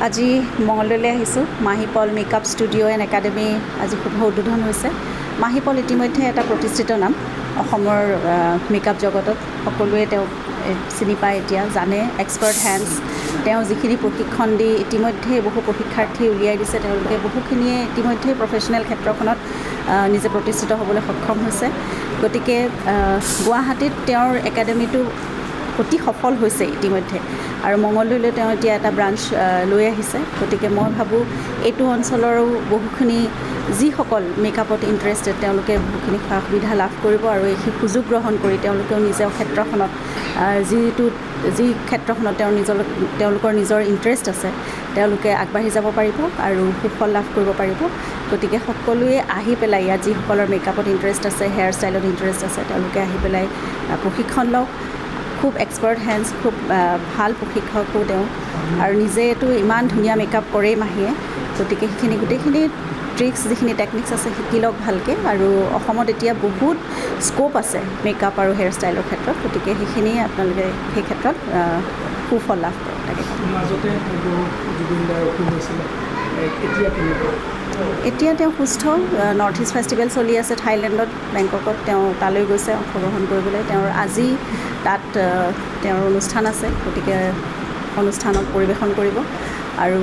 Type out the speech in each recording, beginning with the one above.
আজি মঙলদৈলৈ আহিছোঁ। মাহিপল makeup studio' and academy আজি শুভ উদ্বোধন হৈছে। মাহিপল ইতিমধ্যে এটা প্ৰতিষ্ঠিত নাম অসমৰ মেকআপ জগতত। সকলোৱে তেওঁক চিনি পায়, এতিয়া জানে। এক্সপাৰ্ট হেণ্ডছ, তেওঁ যিখিনি প্ৰশিক্ষণ দি ইতিমধ্যে বহু প্ৰশিক্ষাৰ্থী উলিয়াই দিছে, তেওঁলোকে বহুখিনিয়ে ইতিমধ্যে প্ৰফেশ্যনেল ক্ষেত্ৰখনত নিজে প্ৰতিষ্ঠিত হ'বলৈ সক্ষম হৈছে। গতিকে গুৱাহাটীত তেওঁৰ একাডেমিটো অতি সফল হৈছে ইতিমধ্যে, আৰু মঙলদৈলৈ তেওঁ এতিয়া এটা ব্ৰাঞ্চ লৈ আহিছে। গতিকে মই ভাবোঁ এইটো অঞ্চলৰো বহুখিনি যিসকল মেকআপত ইণ্টাৰেষ্টেড, তেওঁলোকে বহুখিনি সা সুবিধা লাভ কৰিব, আৰু এই সুযোগ গ্ৰহণ কৰি তেওঁলোকেও নিজৰ ক্ষেত্ৰখনত যি ক্ষেত্ৰখনত তেওঁলোকৰ নিজৰ ইণ্টাৰেষ্ট আছে, তেওঁলোকে আগবাঢ়ি যাব পাৰিব আৰু সুফল লাভ কৰিব পাৰিব। গতিকে সকলোৱে আহি পেলাই ইয়াত যিসকলৰ মেকআপত ইণ্টাৰেষ্ট আছে, হেয়াৰ ষ্টাইলত ইণ্টাৰেষ্ট আছে, তেওঁলোকে আহি পেলাই প্ৰশিক্ষণ লওক। খুব এক্সপাৰ্ট হেণ্ডছ, খুব ভাল প্ৰশিক্ষকো তেওঁ, আৰু নিজেতো ইমান ধুনীয়া মেকআপ কৰেই মাহীয়ে। গতিকে সেইখিনি গোটেইখিনি ট্ৰিক্স, যিখিনি টেকনিক্স আছে, শিকি লওক ভালকৈ। আৰু অসমত এতিয়া বহুত স্ক'প আছে মেকআপ আৰু হেয়াৰ ষ্টাইলৰ ক্ষেত্ৰত। গতিকে সেইখিনি আপোনালোকে সেই ক্ষেত্ৰত সুফল লাভ কৰক। তাকে এতিয়া তেওঁ সুস্থ। নৰ্থ ইষ্ট ফেষ্টিভেল চলি আছে থাইলেণ্ডত, বেংককত। তেওঁ তালৈ গৈছে অংশগ্ৰহণ কৰিবলৈ। তেওঁৰ আজি তাত তেওঁৰ অনুষ্ঠান আছে। গতিকে অনুষ্ঠানত পৰিৱেশন কৰিব, আৰু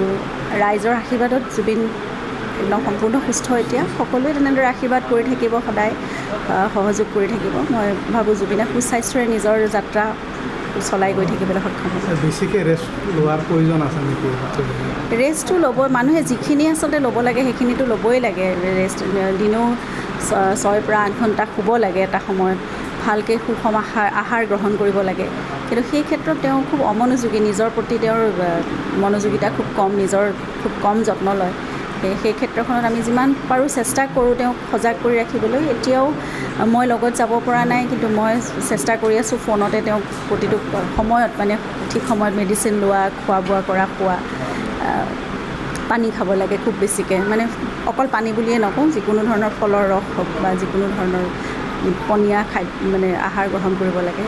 ৰাইজৰ আশীৰ্বাদত জুবিন একদম সম্পূৰ্ণ সুস্থ এতিয়া। সকলোৱে তেনেদৰে আশীৰ্বাদ কৰি থাকিব, সদায় সহযোগ কৰি থাকিব। মই ভাবোঁ জুবিনে সুস্বাস্থ্যৰে নিজৰ যাত্ৰা চলাই গৈ থাকিবলৈ সক্ষম হ'ব। বেছিকৈ ৰেষ্ট লোৱাৰ প্ৰয়োজন আছে নেকি? ৰেষ্টটো ল'ব, মানুহে যিখিনি আচলতে ল'ব লাগে সেইখিনিতো ল'বই লাগে। ৰেষ্ট দিনেও 6 পৰা 8 ঘণ্টা শুব লাগে এটা সময়ত, ভালকৈ সুষম আহাৰ গ্ৰহণ কৰিব লাগে। কিন্তু সেই ক্ষেত্ৰত তেওঁ খুব অমনোযোগী, নিজৰ প্ৰতি তেওঁৰ মনোযোগিতা খুব কম, নিজৰ খুব কম যত্ন লয়। সেই ক্ষেত্ৰখনত আমি যিমান পাৰোঁ চেষ্টা কৰোঁ তেওঁক সজাগ কৰি ৰাখিবলৈ। এতিয়াও মই লগত যাব পৰা নাই, কিন্তু মই চেষ্টা কৰি আছোঁ ফোনতে তেওঁক প্ৰতিটো সময়ত, মানে ঠিক সময়ত মেডিচিন লোৱা, খোৱা বোৱা কৰা, খোৱা, পানী খাব লাগে খুব বেছিকৈ। মানে অকল পানী বুলিয়ে নকওঁ, যিকোনো ধৰণৰ ফলৰ ৰস হওক বা যিকোনো ধৰণৰ পনীয়া মানে আহাৰ গ্ৰহণ কৰিব লাগে।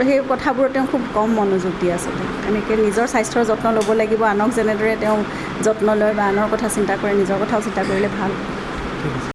সেই কথাবোৰত তেওঁ খুব কম মনোযোগ দি আছিলে। এনেকৈ নিজৰ স্বাস্থ্যৰ যত্ন ল'ব লাগিব। আনক যেনেদৰে তেওঁ যত্ন লয় বা আনৰ কথা চিন্তা কৰে, নিজৰ কথাও চিন্তা কৰিলে ভাল।